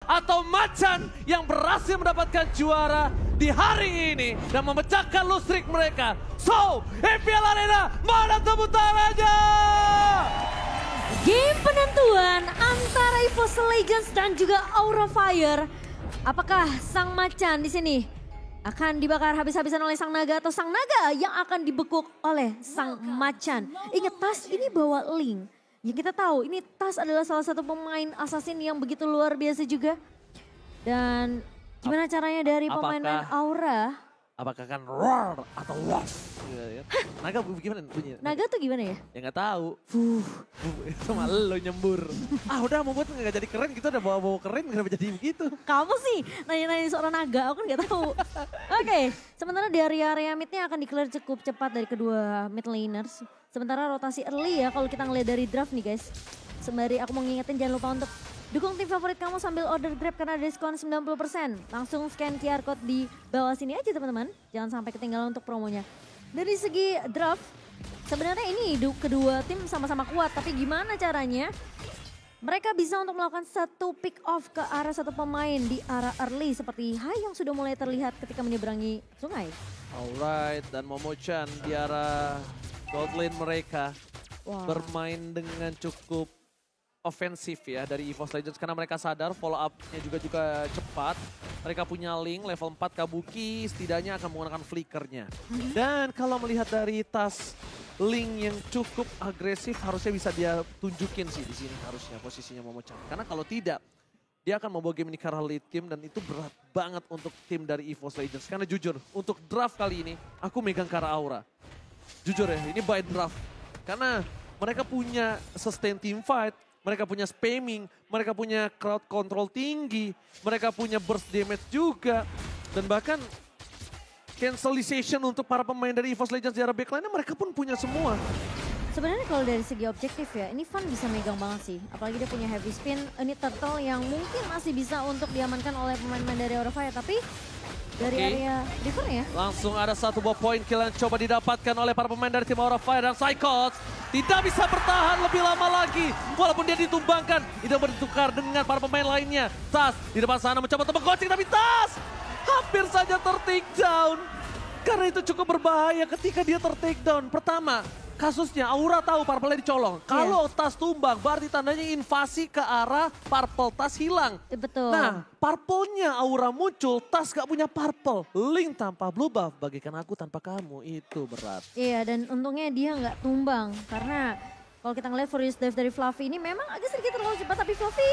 atau Macan yang berhasil mendapatkan juara di hari ini dan memecahkan lustrik mereka. So, EPL Arena, mana tepuk tangannya? Game penentuan antara EVOS Legends dan juga Aura Fire. Apakah sang Macan di sini akan dibakar habis-habisan oleh sang naga atau sang naga yang akan dibekuk oleh sang Macan? Ingat, Tas ini bawa Link. Yang kita tahu ini Tas adalah salah satu pemain assassin yang begitu luar biasa juga. Dan gimana caranya dari pemain Aura? Apakah akan roar atau waf? Naga gimana bunyinya? Naga tuh gimana ya? Ya nggak tahu. Sama lo nyembur. Udah mau buat nggak jadi keren, kita udah bawa keren, kenapa jadi begitu? Kamu sih nanya-nanya seorang naga, aku kan nggak tahu. Oke, sementara di area midnya akan di-clear cukup cepat dari kedua mid laners. Sementara rotasi early ya kalau kita ngeliat dari draft nih guys. Sembari aku mau ngingetin jangan lupa untuk dukung tim favorit kamu sambil order Grab karena ada diskon 90%. Langsung scan QR code di bawah sini aja teman-teman. Jangan sampai ketinggalan untuk promonya. Dari segi draft, sebenarnya ini kedua tim sama-sama kuat. Tapi gimana caranya? Mereka bisa untuk melakukan satu pick off ke arah satu pemain di arah early. Seperti Hai yang sudah mulai terlihat ketika menyeberangi sungai. Alright, dan Momo-chan di arah gold lane mereka. Wow. Bermain dengan cukup ofensif ya dari EVOS Legends karena mereka sadar follow up-nya juga cepat. Mereka punya Link level 4 Kabuki setidaknya akan menggunakan flickernya. Dan kalau melihat dari Tas Link yang cukup agresif harusnya bisa dia tunjukin sih di sini harusnya posisinya Momo-chan. Karena kalau tidak dia akan membawa game ini ke arah late game dan itu berat banget untuk tim dari EVOS Legends. Karena jujur untuk draft kali ini aku megang ke arah Aura. Jujur ya ini by draft. Karena mereka punya sustain team fight. Mereka punya spamming, mereka punya crowd control tinggi, mereka punya burst damage juga. Dan bahkan cancelization untuk para pemain dari EVOS Legends di arah backline mereka pun punya semua. Sebenarnya kalau dari segi objektif ya, ini Fan bisa megang banget sih. Apalagi dia punya heavy spin, ini turtle yang mungkin masih bisa untuk diamankan oleh pemain-pemain dari Aura Fire. Tapi dari area River ya. Langsung ada satu buah poin kill yang coba didapatkan oleh para pemain dari tim Aura Fire dan Psychos. Tidak bisa bertahan lebih lama lagi. Walaupun dia ditumbangkan, tidak bertukar dengan para pemain lainnya. Tas di depan sana mencoba untuk menggocek tapi Tas hampir saja ter-take down. Karena itu cukup berbahaya ketika dia ter-take down. Pertama, kasusnya Aura tahu Purple dicolong. Kalau Tas tumbang berarti tandanya invasi ke arah Purple, Tas hilang. Betul. Nah, Purple-nya Aura muncul, Tas gak punya Purple. Link tanpa blue buff, bagikan aku tanpa kamu, itu berat. Iya, dan untungnya dia nggak tumbang. Karena kalau kita ngeliat Furious Dive dari Fluffy ini memang agak sedikit terlalu cepat. Tapi Fluffy...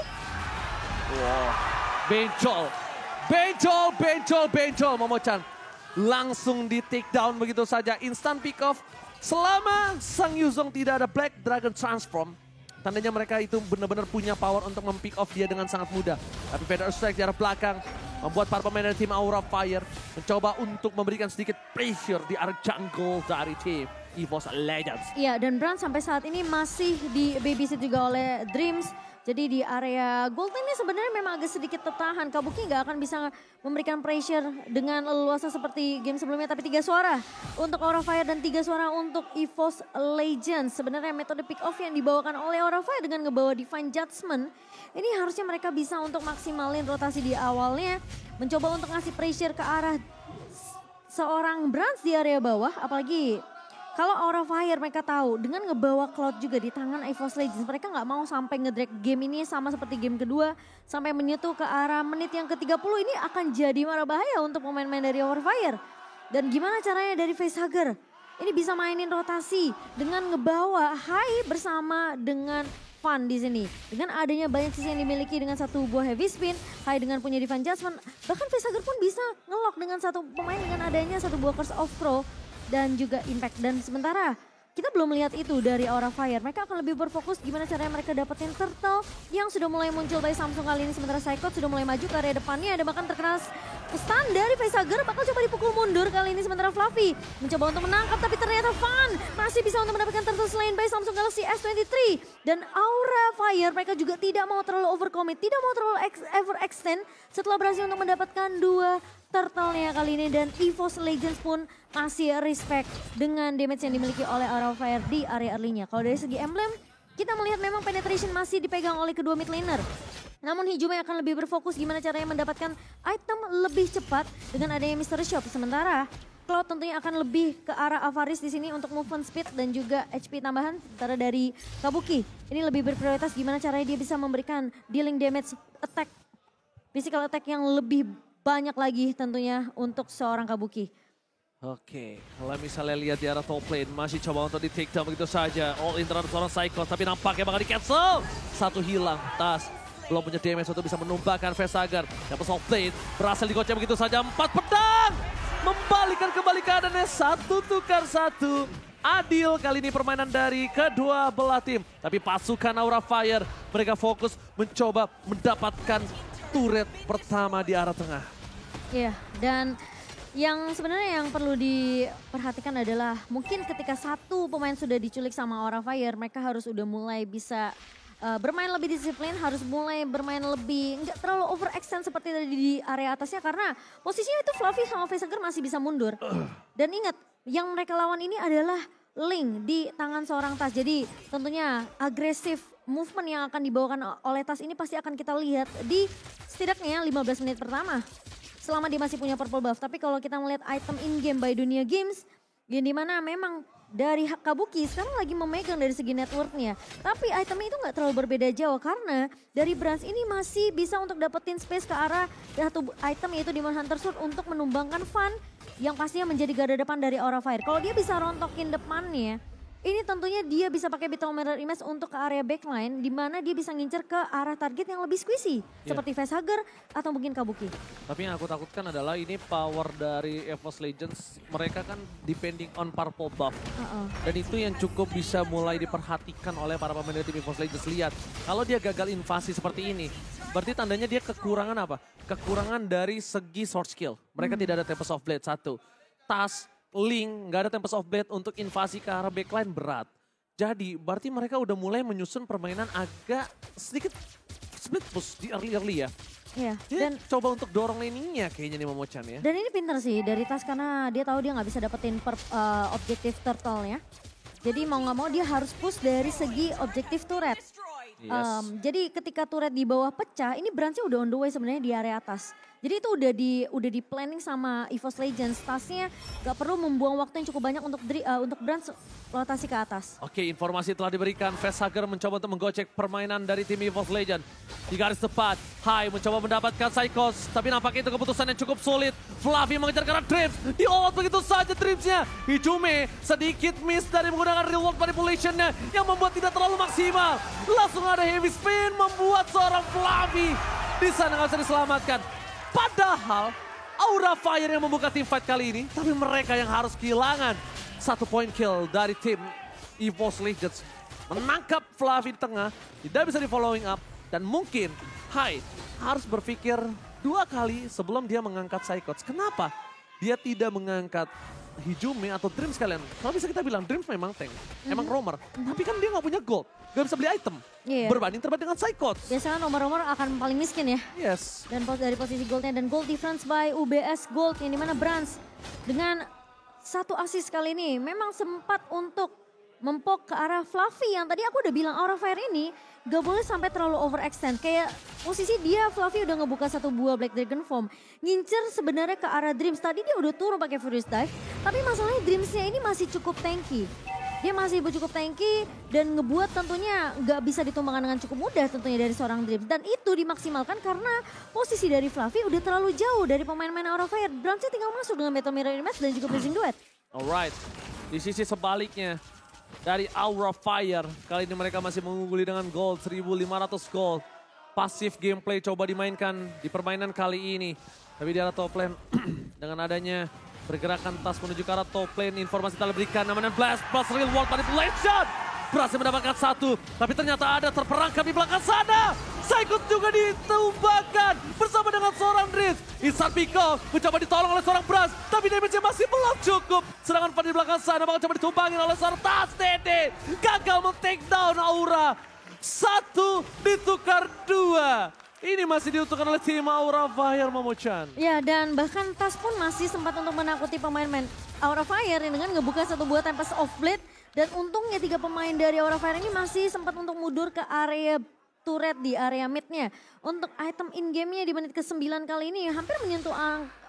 Wow, bencol Momo-chan. Langsung di take down begitu saja, instant pick off. Selama Sang Yuzong tidak ada Black Dragon Transform, tandanya mereka itu benar-benar punya power untuk mem-pick off dia dengan sangat mudah. Tapi Feather Strike di arah belakang membuat para pemain dari tim Aura Fire mencoba untuk memberikan sedikit pressure di arah jungle dari tim EVOS Legends. Iya, dan Brand sampai saat ini masih di babysit juga oleh Dreams. Jadi di area gold ini sebenarnya memang agak sedikit tertahan. Kabuki nggak akan bisa memberikan pressure dengan leluasa seperti game sebelumnya. Tapi 3 suara untuk Aura Fire dan 3 suara untuk EVOS Legends. Sebenarnya metode pick off yang dibawakan oleh Aura Fire dengan ngebawa Divine Judgment. Ini harusnya mereka bisa untuk maksimalin rotasi di awalnya. Mencoba untuk ngasih pressure ke arah seorang Brand di area bawah. Apalagi... kalau Aura Fire mereka tahu dengan ngebawa Cloud juga di tangan EVOS Legends. Mereka nggak mau sampai ngedrag game ini sama seperti game kedua. Sampai menyentuh ke arah menit yang ke-30 ini akan jadi marah bahaya untuk pemain-pemain dari Aura Fire. Dan gimana caranya dari Facehugger? Ini bisa mainin rotasi dengan ngebawa Hai bersama dengan Fan di sini. Dengan adanya banyak sisi yang dimiliki dengan satu buah heavy spin. Hai dengan punya Divine Judgment. Bahkan Facehugger pun bisa ngelock dengan satu pemain dengan adanya satu buah Curse of Crow. Dan juga impact. Dan sementara kita belum melihat itu dari Aura Fire. Mereka akan lebih berfokus gimana caranya mereka dapetin turtle yang sudah mulai muncul dari Samsung kali ini. Sementara Psychot sudah mulai maju ke area depannya. Ada bahkan terkena stun dari Facehugger. Bakal coba dipukul mundur kali ini. Sementara Fluffy mencoba untuk menangkap. Tapi ternyata Fan masih bisa untuk mendapatkan turtle selain by Samsung Galaxy S23. Dan Aura Fire mereka juga tidak mau terlalu overcommit. Tidak mau terlalu overextend setelah berhasil untuk mendapatkan 2 turtle-nya kali ini. Dan EVOS Legends pun masih respect dengan damage yang dimiliki oleh Aura Fire di area early-nya. Kalau dari segi emblem, kita melihat memang penetration masih dipegang oleh kedua mid laner. Namun Hijume akan lebih berfokus gimana caranya mendapatkan item lebih cepat dengan adanya Mystery Shop. Sementara Cloud tentunya akan lebih ke arah Avaris di sini untuk movement speed dan juga HP tambahan. Sementara dari Kabuki ini lebih berprioritas gimana caranya dia bisa memberikan dealing damage attack, physical attack yang lebih banyak lagi tentunya untuk seorang Kabuki. Oke, kalau misalnya lihat di arah top lane, masih coba untuk di take down begitu saja. All in terhadap seorang Cyclops, tapi nampaknya bakal di cancel. Satu hilang, Tas belum punya damage untuk bisa menumbangkan Vesagar. Dapat soft lane, berhasil digocek begitu saja. 4 pedang, membalikan kembali keadaannya, 1 tukar 1. Adil kali ini permainan dari kedua belah tim. Tapi pasukan Aura Fire, mereka fokus mencoba mendapatkan turret pertama di arah tengah. Iya, dan yang sebenarnya yang perlu diperhatikan adalah mungkin ketika satu pemain sudah diculik sama Aura Fire, mereka harus udah mulai bisa bermain lebih disiplin, harus mulai bermain lebih nggak terlalu overextend seperti tadi di area atasnya karena posisinya itu Fluffy sama Vesagar masih bisa mundur. Dan ingat, yang mereka lawan ini adalah Link di tangan seorang Tas. Jadi tentunya agresif movement yang akan dibawakan oleh Tas ini pasti akan kita lihat di setidaknya 15 menit pertama. Selama dia masih punya purple buff. Tapi kalau kita melihat item in-game by Dunia Games, yang dimana memang dari Kabuki sekarang lagi memegang dari segi networknya. Tapi itemnya itu nggak terlalu berbeda jauh karena dari Brands ini masih bisa untuk dapetin space ke arah satu item yaitu Demon Hunter Sword untuk menumbangkan Fan yang pastinya menjadi garda depan dari Aura Fire. Kalau dia bisa rontokin depannya, ini tentunya dia bisa pakai Beetle Mirror Image untuk ke area backline di mana dia bisa ngincer ke arah target yang lebih squishy. Seperti Vesagar atau mungkin Kabuki. Tapi yang aku takutkan adalah ini power dari EVOS Legends. Mereka kan depending on purple buff. Dan itu yang cukup bisa mulai diperhatikan oleh para pemain dari tim EVOS Legends. Lihat, kalau dia gagal invasi seperti ini, berarti tandanya dia kekurangan apa? Kekurangan dari segi sword skill. Mereka tidak ada Tempest of Blade, 1. Tas, Link, nggak ada Tempest of Blade untuk invasi ke arah backline berat. Jadi berarti mereka udah mulai menyusun permainan agak sedikit split push di early ya. Iya. Dan coba untuk dorong laning-nya kayaknya nih Momochan ya. Dan ini pinter sih dari Tas karena dia tahu dia nggak bisa dapetin objektif turtle ya. Jadi mau nggak mau dia harus push dari segi objektif turret. Yes. Jadi ketika turret di bawah pecah, ini Brands-nya udah on the way sebenarnya di area atas. Jadi itu udah di planning sama EVOS Legends. Tasnya gak perlu membuang waktu yang cukup banyak untuk Brands rotasi ke atas. Oke, informasi telah diberikan. Vesagar mencoba untuk menggocek permainan dari tim EVOS Legends. Di garis tepat, Hai mencoba mendapatkan Psychos. Tapi nampaknya itu keputusan yang cukup sulit. Fluffy mengejar ke arah Dreams. Di-all begitu saja Dreams-nya. Hijume sedikit miss dari menggunakan real world manipulation-nya yang membuat tidak terlalu maksimal. Langsung ada heavy spin membuat seorang Fluffy di sana nggak bisa diselamatkan. Padahal Aura Fire yang membuka tim fight kali ini, tapi mereka yang harus kehilangan 1 point kill dari tim EVOS Legends. Menangkap Fluffy di tengah, tidak bisa di following up, dan mungkin Hai harus berpikir 2 kali sebelum dia mengangkat Psychots. Kenapa dia tidak mengangkat Hijume atau Dreams kalian? Kalau bisa kita bilang Dreams memang tank, emang roamer, tapi kan dia nggak punya gold, nggak bisa beli item. Berbanding terbalik dengan Psychots. Biasanya nomor-nomor akan paling miskin ya. Yes. Dan dari posisi goldnya dan gold difference by UBS Gold yang dimana Brands dengan 1 assist kali ini memang sempat untuk mempok ke arah Fluffy yang tadi aku udah bilang Aura Fire ini gak boleh sampai terlalu overextend. Kayak posisi dia Fluffy udah ngebuka 1 buah Black Dragon Form. Ngincer sebenarnya ke arah Dreams. Tadi dia udah turun pakai Furious Dive. Tapi masalahnya Dreamsnya ini masih cukup tanky. Dia masih cukup tanky dan ngebuat tentunya nggak bisa ditumbangkan dengan cukup mudah tentunya dari seorang Dreams. Dan itu dimaksimalkan karena posisi dari Fluffy udah terlalu jauh dari pemain-pemain Aura Fire. Brands tinggal masuk dengan Beetle Mirror Image dan juga Blazing Duet. Alright, di sisi sebaliknya dari Aura Fire, kali ini mereka masih mengungguli dengan gold, 1.500 gold. Pasif gameplay coba dimainkan di permainan kali ini. Tapi di arah top lane dengan adanya pergerakan Tas menuju ke arah top lane, informasi telah diberikan namanya Blast plus real world manipulation. Berhasil mendapatkan 1, tapi ternyata ada terperangkap di belakang sana. Psychot juga ditumbangkan bersama dengan seorang Dreams. Insan Pico mencoba ditolong oleh seorang Brands, tapi damage-nya masih belum cukup. Serangan Fan di belakang sana bakal coba ditumbangin oleh seorang Tas. Dede gagal men-take down Aura. 1 ditukar 2. Ini masih diuntungkan oleh tim Aura Fire, Momochan. Ya, dan bahkan Tas pun masih sempat untuk menakuti pemain-pemain Aura Fire dengan ngebuka 1 buah Tempest of Blade. Dan untungnya 3 pemain dari Aura Fire ini masih sempat untuk mundur ke area turret di area midnya. Untuk item in game-nya di menit ke-9 kali ini hampir menyentuh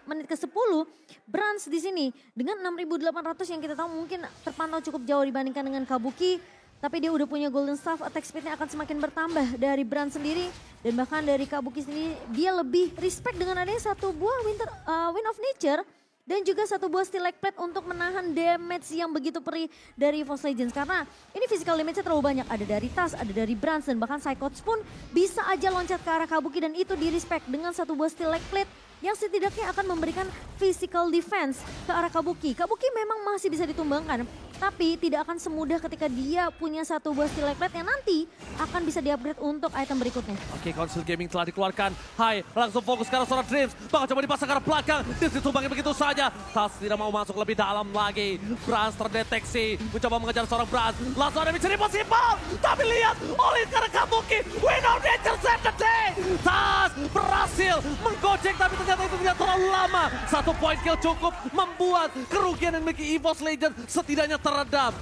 menit ke-10. Brans di sini dengan 6.800 yang kita tahu mungkin terpantau cukup jauh dibandingkan dengan Kabuki. Tapi dia udah punya golden staff, attack speednya akan semakin bertambah dari Brand sendiri. Dan bahkan dari Kabuki sendiri dia lebih respect dengan adanya satu buah Wind of Nature. Dan juga satu buah Stilike Plate untuk menahan damage yang begitu perih dari EVOS Legends. Karena ini physical damage-nya terlalu banyak. Ada dari Tas, ada dari Brand, dan bahkan Psychots pun bisa aja loncat ke arah Kabuki. Dan itu di respect dengan satu buah Stilike Plate yang setidaknya akan memberikan physical defense ke arah Kabuki. Kabuki memang masih bisa ditumbangkan. Tapi tidak akan semudah ketika dia punya satu buah Stilike Plate yang nanti akan bisa di-upgrade untuk item berikutnya. Oke, Council Gaming telah dikeluarkan. Hai, langsung fokus ke arah seorang Dreams. Bakal coba dipasang ke arah belakang. Dreams ditumbangi begitu saja. Tas tidak mau masuk lebih dalam lagi. Brans terdeteksi. Mencoba mengejar seorang Brans. Langsung ada Mission Impossible. Tapi lihat, oleh karena Kabuki. Wind of Nature save the day. Tas berhasil menggojek, tapi ternyata itu tidak terlalu lama. Satu point kill cukup membuat kerugian yang memiliki EVOS Legends setidaknya teredam.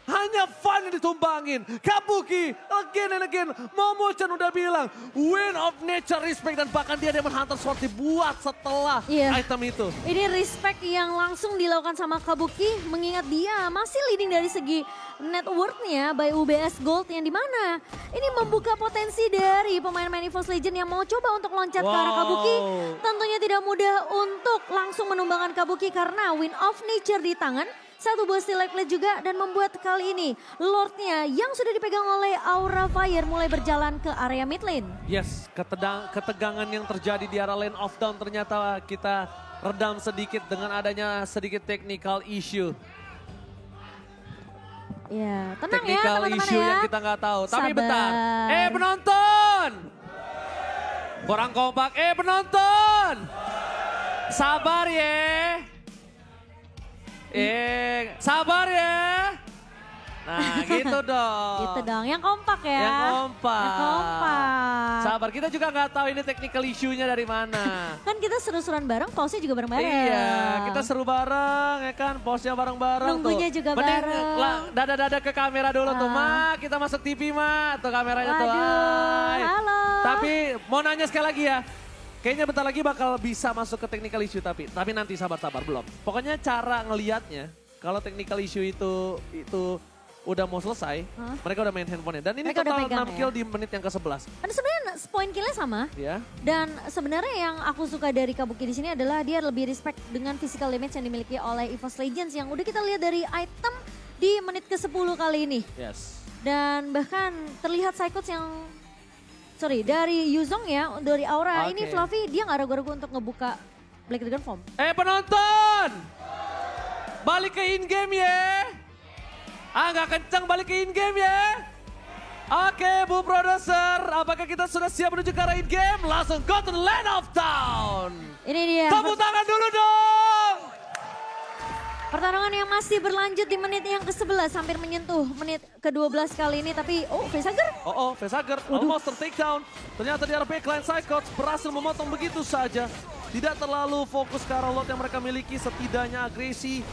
Hanya Fun yang ditumbangin. Kabuki again and again. Momo-chan udah bilang Wind of Nature respect, dan bahkan dia Demon Hunter Sword dibuat setelah item itu. Ini respect yang langsung dilakukan sama Kabuki, mengingat dia masih leading dari segi net worth-nya by UBS Gold, yang dimana ini membuka potensi dari pemain-pemain EVOS Legends yang mau coba untuk loncat ke arah Kabuki. Tentunya tidak mudah untuk langsung menumbangkan Kabuki karena Wind of Nature di tangan. Satu buah Stilike Plate juga, dan membuat kali ini Lordnya yang sudah dipegang oleh Aura Fire mulai berjalan ke area mid lane. Yes, ketegangan yang terjadi di area lane of down ternyata kita redam sedikit dengan adanya sedikit technical issue. Ya, tenang technical ya teman-teman issue ya. yang kita nggak tahu. Tapi Sabar. bentar, penonton! Kurang kompak, penonton! Sabar ya. Sabar ya. Nah gitu dong. Gitu dong, yang kompak ya. Yang kompak. Yang kompak. Sabar, kita juga nggak tahu ini technical issue-nya dari mana. Kan kita seru-seruan bareng, pause-nya juga bareng-bareng. Iya, kita seru bareng ya kan, pause-nya bareng-bareng. Nunggunya tuh. juga Mending bareng. dada-dada ke kamera dulu tuh, Ma. Kita masuk TV, Ma. Tuh kameranya tuh. Waduh, Hai. halo. Tapi mau nanya sekali lagi ya. Kayaknya bentar lagi bakal bisa masuk ke technical issue, tapi nanti sabar-sabar belum. Pokoknya cara ngelihatnya, kalau technical issue itu udah mau selesai, mereka udah main handphonenya. Dan ini Mereka total udah 6 kill di menit yang ke-11. Dan sebenarnya point kill-nya sama. Ya. Dan sebenarnya yang aku suka dari Kabuki di sini adalah dia lebih respect dengan physical damage yang dimiliki oleh EVOS Legends yang udah kita lihat dari item di menit ke-10 kali ini. Yes. Dan bahkan terlihat Psychots yang dari Yuzong ya, dari Aura. Ini Fluffy dia gak ragu-ragu untuk ngebuka Black Dragon Form. Penonton! Balik ke in-game ya. Agak kencang balik ke in-game ya. Oke, Bu Produser, apakah kita sudah siap menuju ke arah in-game? Langsung go to the land of town. Ini dia. Tepuk tangan dulu dong. Pertarungan yang masih berlanjut di menit yang ke-11, hampir menyentuh menit ke-12 kali ini. Tapi, Facehager. Facehager almost takedown. Ternyata di arah backline Psychots berhasil memotong begitu saja. Tidak terlalu fokus ke arah lot yang mereka miliki, setidaknya agresi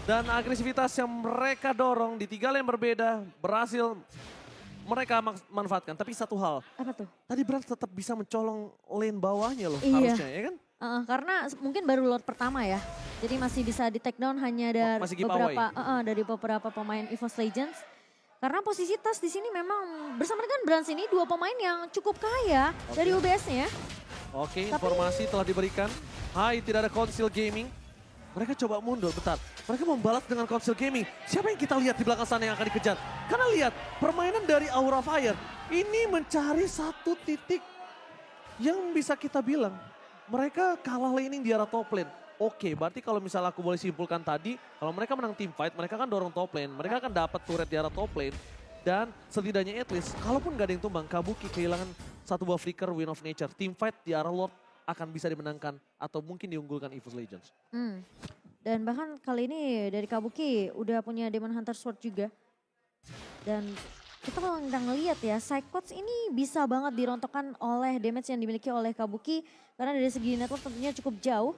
dan agresivitas yang mereka dorong di 3 lane berbeda berhasil mereka manfaatkan. Tapi satu hal. Apa tuh? Tadi Brand tetap bisa mencolong lane bawahnya loh harusnya ya kan? Karena mungkin baru Lord pertama ya. Jadi masih bisa di take down hanya dari beberapa pemain EVOS Legends. Karena posisi Tas di sini memang bersama dengan Brand ini 2 pemain yang cukup kaya dari UBS-nya. Oke, informasi telah diberikan. Hai, tidak ada Council Gaming. Mereka coba mundur, bentar. Mereka membalas dengan Council Gaming. Siapa yang kita lihat di belakang sana yang akan dikejar? Karena lihat, permainan dari Aura Fire ini mencari satu titik yang bisa kita bilang. Mereka kalah laning di arah top lane. Oke, berarti kalau misalnya aku boleh simpulkan tadi, kalau mereka menang team fight, mereka kan dorong top lane. Mereka akan dapat turret di arah top lane. Dan setidaknya at least, kalaupun gak ada yang tumbang, Kabuki kehilangan satu buah flicker Wind of Nature. Team fight di arah Lord akan bisa dimenangkan atau mungkin diunggulkan EVOS Legends. Dan bahkan kali ini dari Kabuki udah punya Demon Hunter Sword juga. Dan kita kalau ngeliat ya, Psychots ini bisa banget dirontokkan oleh damage yang dimiliki oleh Kabuki. Karena dari segi network tentunya cukup jauh.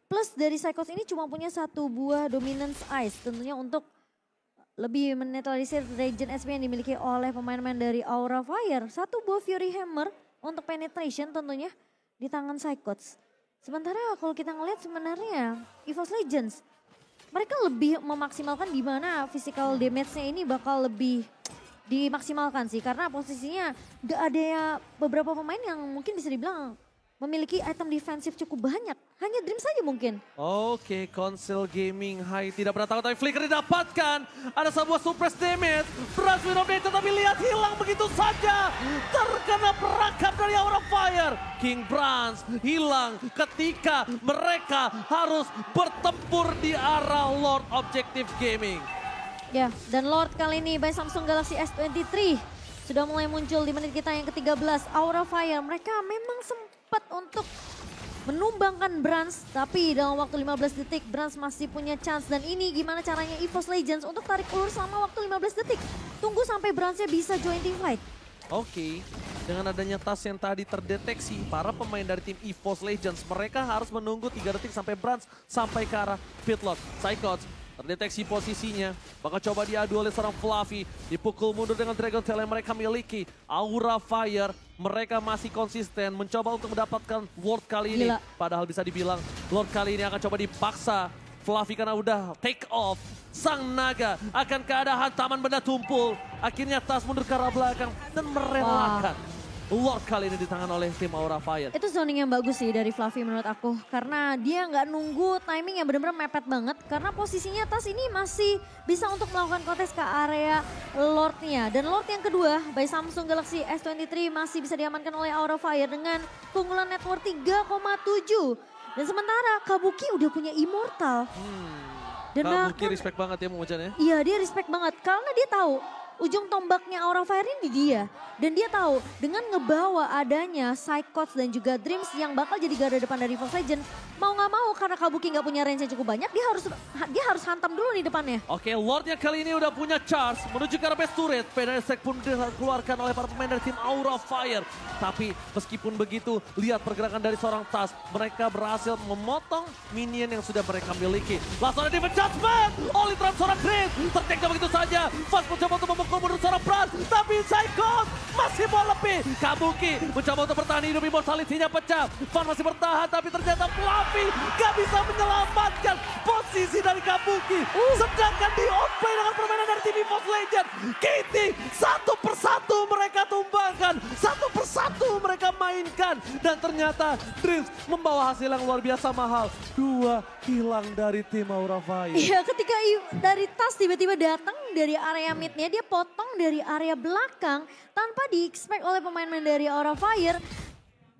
Plus dari Psychots ini cuma punya satu buah Dominance Ice tentunya untuk lebih menetralisir Regen SP yang dimiliki oleh pemain-pemain dari Aura Fire. Satu buah Fury Hammer untuk penetration tentunya di tangan Psychots. Sementara kalau kita ngelihat sebenarnya EVOS Legends, mereka lebih memaksimalkan di mana physical damage-nya ini bakal lebih dimaksimalkan sih. Karena posisinya gak ada ya beberapa pemain yang mungkin bisa dibilang memiliki item defensif cukup banyak. Hanya Dream saja mungkin. Oke, Console Gaming High tidak pernah tahu tapi Flicker didapatkan. Ada sebuah suppress damage. Brans Wind of Nature tapi lihat hilang begitu saja. Terkena perangkap dari Aura Fire. King Brans hilang ketika mereka harus bertempur di arah Lord Objective Gaming. Ya, dan Lord kali ini by Samsung Galaxy S23 sudah mulai muncul di menit kita yang ke-13. Aura Fire mereka memang sempat untuk menumbangkan Brans, tapi dalam waktu 15 detik Brans masih punya chance. Dan ini gimana caranya EVOS Legends untuk tarik ulur selama waktu 15 detik. Tunggu sampai Bransnya bisa join team fight. Oke, dengan adanya tas yang tadi terdeteksi, para pemain dari tim EVOS Legends, mereka harus menunggu 3 detik sampai Brans sampai ke arah Pitlord. Psychots terdeteksi posisinya, bakal coba diadu oleh seorang Fluffy, dipukul mundur dengan Dragon Tail yang mereka miliki. Aura Fire, mereka masih konsisten mencoba untuk mendapatkan Lord kali ini. Gila. Padahal bisa dibilang Lord kali ini akan coba dipaksa Fluffy karena udah take off. Sang naga akan keadaan taman benda tumpul. Akhirnya tas mundur ke arah belakang dan merelakan Lord kali ini di tangan oleh tim Aura Fire. Itu zoning yang bagus sih dari Fluffy menurut aku. Karena dia nggak nunggu timing yang benar-benar mepet banget. Karena posisinya tas ini masih bisa untuk melakukan kontes ke area Lordnya. Dan Lord yang kedua by Samsung Galaxy S23 masih bisa diamankan oleh Aura Fire dengan keunggulan net worth 3,7. Dan sementara Kabuki udah punya Immortal. Dan Kabuki respect banget ya Momocan ya. Iya, dia respect banget karena dia tahu ujung tombaknya Aura Fire ini di dia. Dan dia tahu dengan ngebawa adanya Psychots dan juga Dreams yang bakal jadi garda depan dari EVOS Legends. Mau nggak mau karena Kabuki nggak punya range yang cukup banyak, dia harus hantam dulu nih depannya. Oke, Lordnya kali ini udah punya charge menuju ke arah base turret. Penasek pun dikeluarkan oleh para pemain dari tim Aura Fire. Tapi meskipun begitu, lihat pergerakan dari seorang Tas. Mereka berhasil memotong minion yang sudah mereka miliki. Langsung ada defense judgment oleh Trump seorang Chris. Terteknya begitu saja. Fast mencoba untuk memukul mundur seorang Brans. Tapi Psychot masih mau lebih. Kabuki mencoba untuk bertahan hidup, immortality-nya pecah. Van masih bertahan tapi ternyata Fluffy gak bisa menyelamatkan posisi dari Kabuki. Sedangkan di outplay dengan permainan dari tim EVOS Legends. Kitty satu persatu mereka tumbangkan. Satu persatu mereka mainkan. Dan ternyata Dreams membawa hasil yang luar biasa mahal. 2 hilang dari tim Aura Fire. Iya, ketika dari Tas tiba-tiba datang dari area midnya, dia potong dari area belakang tanpa di-expect oleh pemain-pemain dari Aura Fire.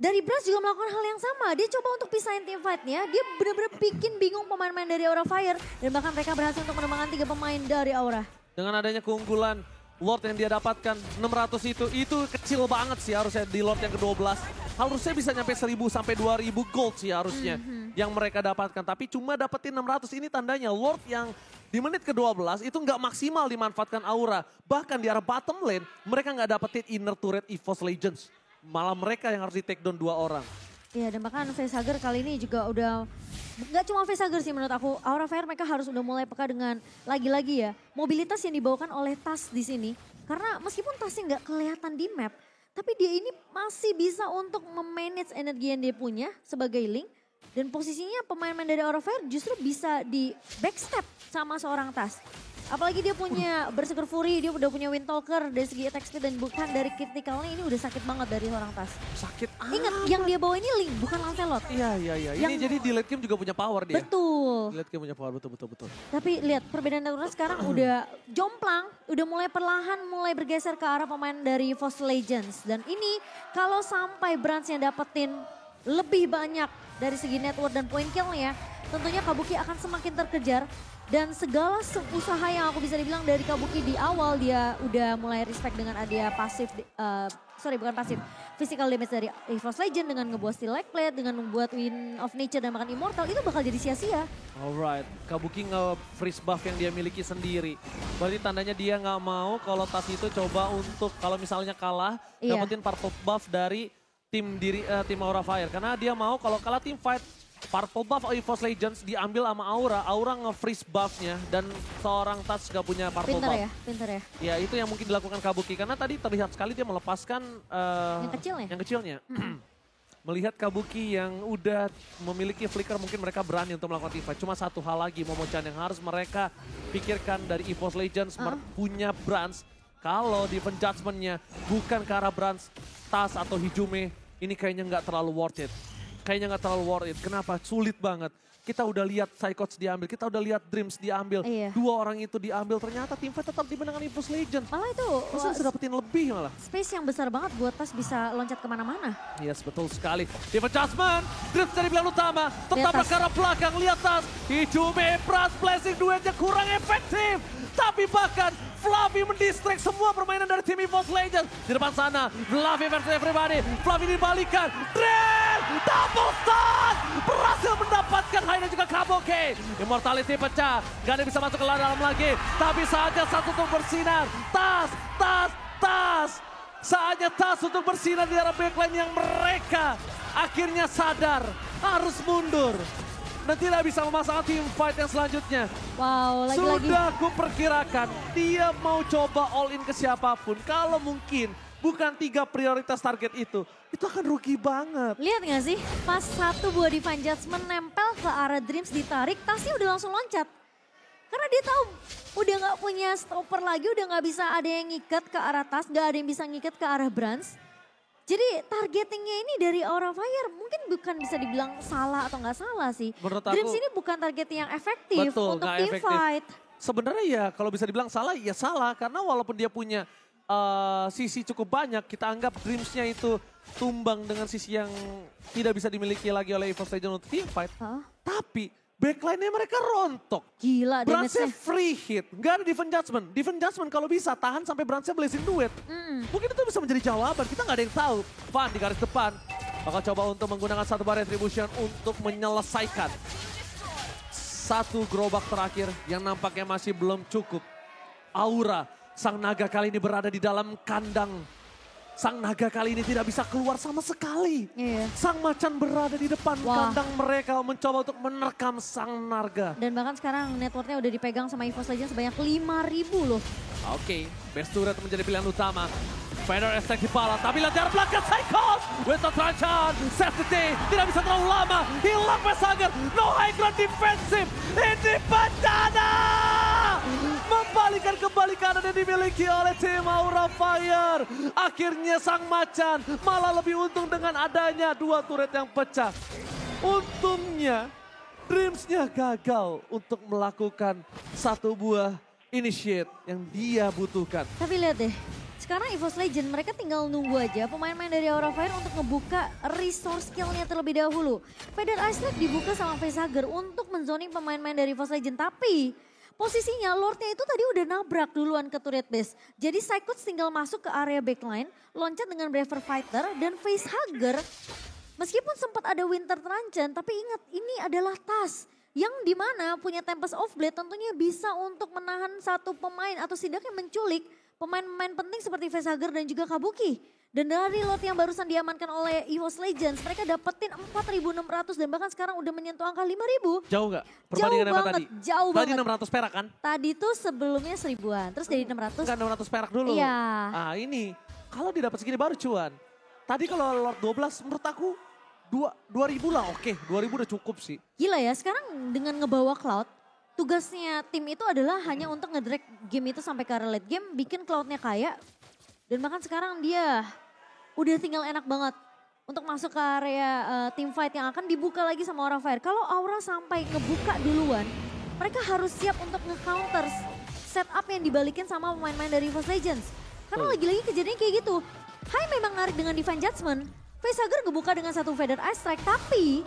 Dari Brans juga melakukan hal yang sama. Dia coba untuk pisahin tim fight-nya. Dia benar-benar bikin bingung pemain-pemain dari Aura Fire. Dan bahkan mereka berhasil untuk menemukan 3 pemain dari Aura. Dengan adanya keunggulan Lord yang dia dapatkan 600 itu kecil banget sih harusnya di Lord yang ke-12. Harusnya bisa nyampe 1000 sampai 2000 gold sih harusnya yang mereka dapatkan. Tapi cuma dapetin 600, ini tandanya Lord yang di menit ke-12 itu nggak maksimal dimanfaatkan Aura. Bahkan di arah bottom lane mereka nggak dapetin inner turret EVOS Legends. Malah mereka yang harus di take down 2 orang. Iya, dan bahkan Facehugger kali ini juga udah, nggak cuma Facehugger sih menurut aku, Aura Fire mereka harus udah mulai peka dengan lagi-lagi ya mobilitas yang dibawakan oleh Tas di sini. Karena meskipun Tasnya nggak kelihatan di map, tapi dia ini masih bisa untuk memanage energi yang dia punya sebagai link. Dan posisinya pemain-pemain dari Aura Fire justru bisa di backstep sama seorang Tas. Apalagi dia punya Berserker Fury, dia udah punya Wind Talker dari segi attack speed dan bukan dari critical-nya, ini udah sakit banget dari seorang Tas. Sakit Ingat, yang dia bawa ini Link, bukan Lancelot. Iya. Ini jadi di late game juga punya power dia. Betul. Di late game punya power, betul. Tapi lihat perbedaan natural sekarang udah jomplang, udah mulai perlahan mulai bergeser ke arah pemain dari EVOS Legends. Dan ini kalau sampai Brans yang dapetin lebih banyak dari segi network dan point kill-nya, tentunya Kabuki akan semakin terkejar. Dan segala usaha yang aku bisa dibilang dari Kabuki di awal, dia udah mulai respect dengan ada pasif, physical damage dari EVOS Legend dengan ngebuat Steel Leg Plate, dengan membuat Wind of Nature dan makan Immortal, itu bakal jadi sia-sia. Alright, Kabuki nge-freeze buff yang dia miliki sendiri. Berarti tandanya dia nggak mau kalau Tas itu coba untuk kalau misalnya kalah, dapetin purple buff dari tim Aura Fire. Karena dia mau kalau kalah tim fight, Purple buff EVOS Legends diambil sama Aura. Aura nge-freeze buff-nya dan seorang Touch gak punya purple Pinter buff. ya, pinter ya. Ya itu yang mungkin dilakukan Kabuki karena tadi terlihat sekali dia melepaskan Yang kecilnya? Melihat Kabuki yang udah memiliki flicker, mungkin mereka berani untuk melakukan teamfight. Cuma satu hal lagi Momochan yang harus mereka pikirkan dari EVOS Legends punya Brands. Kalau defense judgment-nya bukan ke arah Brands, Tas atau Hijume, ini kayaknya nggak terlalu worth it. Kayaknya nggak terlalu worth it. Kenapa? Sulit banget. Kita udah lihat Psychots diambil, kita udah lihat Dreams diambil. Iya. Dua orang itu diambil, ternyata teamfight tetap dimenangkan EVOS Legends. Malah itu Masa bisa dapetin lebih malah. space yang besar banget buat Tas bisa loncat kemana-mana. Yes, betul sekali. Defense Jasmine, Dreams dari bilang utama, tetap Tas. ke arah belakang, lihat Tas. Hijume, Pras, Blessing duetnya kurang efektif. Tapi bahkan Fluffy mendistract semua permainan dari tim EVOS Legends. Di depan sana, Fluffy versus everybody. Fluffy dibalikan, Dream, double stun. Berhasil mendapatkan Hai dan juga Kabuki. Immortality pecah, gak ada yang bisa masuk ke dalam lagi. Tapi saatnya satu untuk bersinar. Tas. Saatnya Tas untuk bersinar di arah backline yang mereka akhirnya sadar harus mundur. Dan tidak bisa memasangkan team fight yang selanjutnya. Wow, lagi-lagi. Sudah aku perkirakan dia mau coba all in ke siapapun. Kalau mungkin bukan 3 prioritas target itu akan rugi banget. Lihat gak sih, pas satu buah Divine Judgment nempel ke arah Dreams ditarik, Tasnya udah langsung loncat. Karena dia tahu udah gak punya stopper lagi, udah gak bisa ada yang ngikat ke arah Tas, gak ada yang bisa ngikat ke arah Brands. Jadi targetingnya ini dari Aura Fire mungkin bukan bisa dibilang salah atau nggak salah sih. Menurut Dreams aku, ini bukan target yang efektif betul, untuk nggak team efektif. fight. Sebenarnya ya kalau bisa dibilang salah, ya salah. Karena walaupun dia punya sisi cukup banyak, kita anggap Dreams-nya itu tumbang dengan sisi yang tidak bisa dimiliki lagi oleh EVOS Legends untuk team fight. Tapi backline-nya mereka rontok. Gila Brands-nya damage-nya. free hit, nggak ada defense judgment. Defense judgment kalau bisa tahan sampai Brands-nya blazing duet. Mungkin itu bisa menjadi jawaban, kita nggak ada yang tahu. Van di garis depan, bakal coba untuk menggunakan satu bar retribution untuk menyelesaikan satu gerobak terakhir yang nampaknya masih belum cukup. Aura, sang naga kali ini berada di dalam kandang. Sang naga kali ini tidak bisa keluar sama sekali. Iya. Sang macan berada di depan kandang mereka mencoba untuk menerkam sang naga. Dan bahkan sekarang networknya udah dipegang sama EVOS Legends sebanyak 5.000 loh. Oke, best turret menjadi pilihan utama. Feather attack di pala, tapi lihat dari belakang Psychos. With the transition, safety tidak bisa terlalu lama. Hilang Vesager, no high ground defensive. Ini bencana. Membalikan kembali kanan yang dimiliki oleh tim Aura Fire. Akhirnya sang macan malah lebih untung dengan adanya 2 turret yang pecah. Untungnya Dreams-nya gagal untuk melakukan satu buah initiate yang dia butuhkan. Tapi lihat deh, sekarang EVOS Legends mereka tinggal nunggu aja pemain-pemain dari Aura Fire untuk ngebuka resource skill-nya terlebih dahulu. Feather Ice Strike dibuka sama Vesager untuk menzoning pemain-pemain dari EVOS Legends. Tapi posisinya Lord-nya itu tadi udah nabrak duluan ke turret base. Jadi Psychots tinggal masuk ke area backline, loncat dengan Braver Fighter dan Facehugger. Meskipun sempat ada Winter Truncheon, tapi ingat ini adalah Tas. Yang dimana punya Tempest of Blade tentunya bisa untuk menahan satu pemain atau setidaknya menculik pemain-pemain penting seperti Facehugger dan juga Kabuki. Dan dari lot yang barusan diamankan oleh EVOS Legends, mereka dapetin 4.600 dan bahkan sekarang udah menyentuh angka 5.000. Jauh nggak? Perbandingan apa tadi? Jauh tadi banget. 600 perak kan? Tadi tuh sebelumnya 1.000-an, terus jadi 600. Bukan 600 perak dulu. Iya. Ah ini, kalau didapat segini baru cuan. Tadi kalau Lord 12 menurut aku 2.000 lah, oke 2.000 udah cukup sih. Gila ya, sekarang dengan ngebawa Cloud, tugasnya tim itu adalah hanya untuk ngedrag game itu sampai ke arah late game, bikin Cloud-nya kaya. Dan bahkan sekarang dia udah tinggal enak banget untuk masuk ke area team fight yang akan dibuka lagi sama Aura Fire. Kalau Aura sampai ngebuka duluan, mereka harus siap untuk nge-counter setup yang dibalikin sama pemain-pemain dari EVOS Legends. Karena lagi-lagi kejadiannya kayak gitu. Hai memang ngarik dengan Divine Judgment, Facehugger ngebuka dengan satu Feather Ice Strike, tapi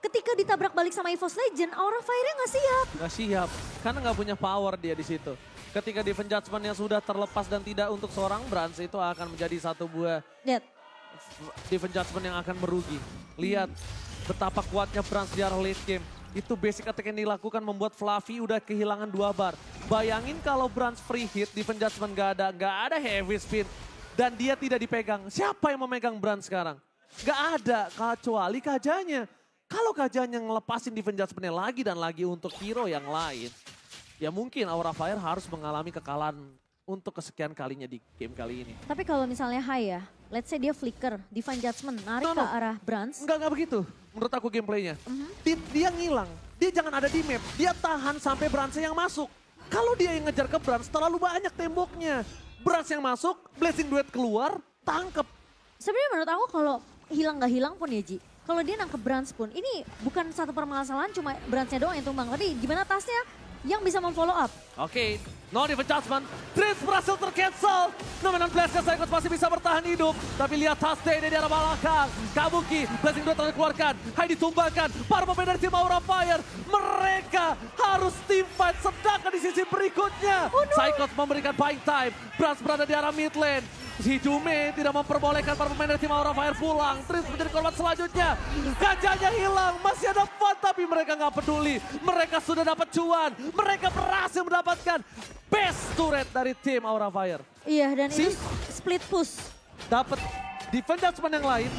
ketika ditabrak balik sama EVOS Legends, Aura Fire-nya nggak siap. Nggak siap, karena nggak punya power dia di situ. Ketika Divine Judgment yang sudah terlepas dan tidak untuk seorang Brands, itu akan menjadi satu buah Lihat. Divine Judgment yang akan merugi. Lihat betapa kuatnya Brands di arah late game. Itu basic attack yang dilakukan membuat Fluffy udah kehilangan 2 bar. Bayangin kalau Brands free hit, Divine Judgment nggak ada heavy spin. Dan dia tidak dipegang. Siapa yang memegang Brands sekarang? Nggak ada, kecuali Kajanya. Kalau gajahnya ngelepasin defense judgment-nya lagi dan lagi untuk hero yang lain, ya mungkin Aura Fire harus mengalami kekalahan untuk kesekian kalinya di game kali ini. Tapi kalau misalnya high ya, let's say dia flicker, Divine Judgment, narik ke arah Brans. Enggak begitu menurut aku gameplaynya. Dia ngilang, dia jangan ada di map, dia tahan sampai Brans yang masuk. Kalau dia yang ngejar ke Brans, terlalu banyak temboknya. Brans yang masuk, Blessing Duet keluar, tangkep. Sebenarnya menurut aku kalau hilang gak hilang pun ya Ji, kalau dia nangkep Brans pun, ini bukan satu permasalahan cuma Bransnya doang yang tumbang. Tapi gimana tasnya yang bisa memfollow up? Oke, no defense judgment. Dreams berhasil tercancel. Nomenon Blast-nya Psychos masih bisa bertahan hidup. Tapi lihat tas Dede di arah belakang. Kabuki, Blessing Duet dikeluarkan. Hai ditumbangkan. Para pemain dari tim Aura Fire. Mereka harus team fight sedangkan di sisi berikutnya. Psychos memberikan buying time. Brans berada di arah mid lane. Hijume tidak memperbolehkan para pemain dari tim Aura Fire pulang. Dreams menjadi korban selanjutnya. Gajahnya hilang. Masih ada fun tapi mereka nggak peduli. Mereka sudah dapat cuan. Mereka berhasil mendapatkan best turret dari tim Aura Fire. Iya dan ini split push. Dapat defense judgment yang lain.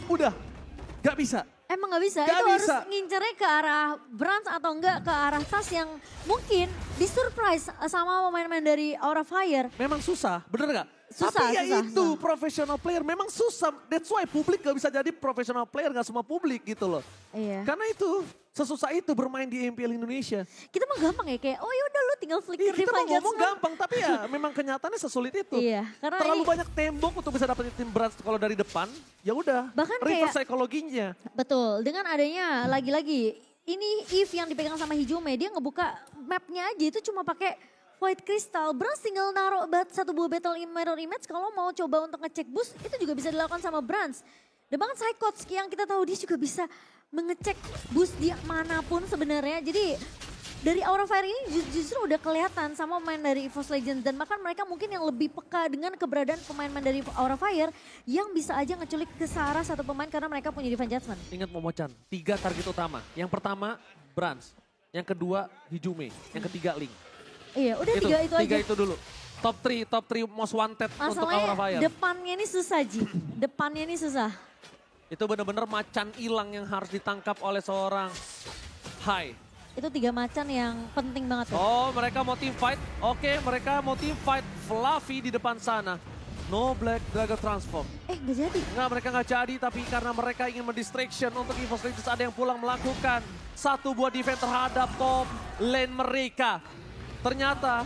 Udah, gak bisa. Emang nggak bisa, Gak itu bisa. harus ngincernya ke arah Brans atau enggak ke arah Tas yang mungkin disurprise sama pemain-pemain dari Aura Fire. Memang susah, bener gak? Susah, Tapi ya susah, itu susah. professional player memang susah. That's why publik gak bisa jadi professional player, gak semua publik gitu loh. Iya. Karena itu, sesusah itu bermain di MPL Indonesia. Kita mah gampang ya kayak, oh yaudah lu tinggal flicker Iya, kita mau Divine ngomong Judgment. gampang, tapi ya memang kenyataannya sesulit itu. Iya, karena Terlalu ini- banyak tembok untuk bisa dapetin tim Brans kalau dari depan, ya udah. Bahkan reverse kayak- psikologinya. Betul, dengan adanya lagi-lagi ini Eve yang dipegang sama Hijume, dia ngebuka mapnya aja itu cuma pakai White Crystal. Brans tinggal naruh satu buah battle mirror image kalau mau coba untuk ngecek boost itu juga bisa dilakukan sama Brans. Dan bahkan Psychots yang kita tahu dia juga bisa mengecek boost di manapun sebenarnya. Jadi dari Aura Fire ini justru udah kelihatan sama pemain dari EVOS Legends dan bahkan mereka mungkin yang lebih peka dengan keberadaan pemain-pemain dari Aura Fire yang bisa aja ngeculik ke arah satu pemain karena mereka punya Divine Judgment. Ingat Momochan, 3 target utama. Yang pertama Brans, yang kedua Hijume, yang ketiga Link. Iya, udah tiga itu tiga aja. itu dulu. Top 3 most wanted untuk Aura Masalahnya Fire. depannya ini susah Ji, depannya ini susah. Itu benar-benar macan hilang yang harus ditangkap oleh seorang Hai. Itu 3 macan yang penting banget ya. Oh, mereka mau team fight. Oke, mereka mau team fight. Fluffy di depan sana. No Black Dragon Transform. Gak jadi. Enggak, mereka nggak jadi, tapi karena mereka ingin mendistraction untuk EVOS Legends ada yang pulang melakukan satu buah defense terhadap top lane mereka. Ternyata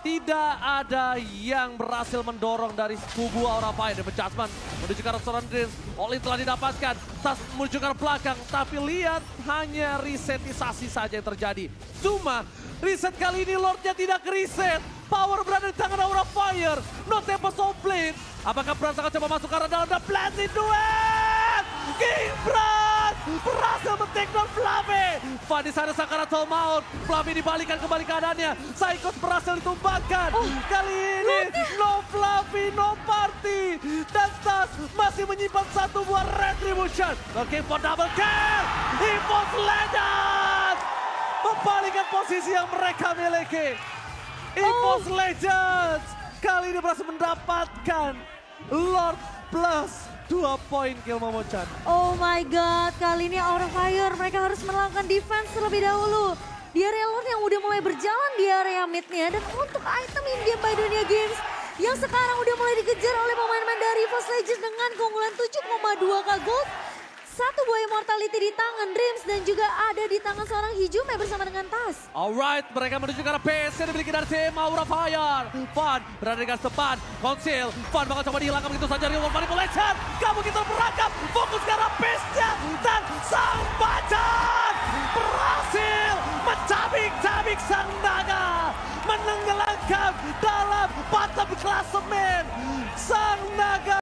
tidak ada yang berhasil mendorong dari kubu Aura Fire. Dan Judgment menuju ke arah seorang Dreams. All-in telah didapatkan. Tas menuju ke arah belakang. Tapi lihat hanya resetisasi saja yang terjadi. Cuma reset kali ini Lordnya tidak ke-reset. Power berada di tangan Aura Fire. No tempo Soblin. Apakah Brans akan coba masuk ke arah dalam? The Blessing Duet! King Brans berhasil men-take down Fluffy. Van di sana Sakaratul Maut. Fluffy dibalikan kembali keadaannya. Psychos berhasil ditumbangkan. Kali ini no Fluffy, no party. Dan Tas masih menyimpan satu buah retribution. Looking for double kill. EVOS Legends membalikkan posisi yang mereka miliki. EVOS Legends kali ini berhasil mendapatkan Lord plus 2 poin kill Momochan. Oh my god, kali ini Aura Fire mereka harus melakukan defense terlebih dahulu. Di area Lord yang udah mulai berjalan di area midnya. Dan untuk item in-game by Dunia Games yang sekarang udah mulai dikejar oleh pemain-pemain dari EVOS Legends dengan keunggulan 7,2k gold. Satu buah immortality di tangan Dreams dan juga ada di tangan seorang Hijume bersama dengan Tas. Alright, mereka menuju ke arah base yang dimiliki dari tim Aura Fire. Van berada di garis depan, Konsil. Van bakal coba dihilangkan begitu saja dari World Manipulation. Kamu kita berangkat, fokus ke arah base-nya. Dan sang macan berhasil mencabik-cabik sang naga. Menenggelamkan dalam bottom klasemen. Sang naga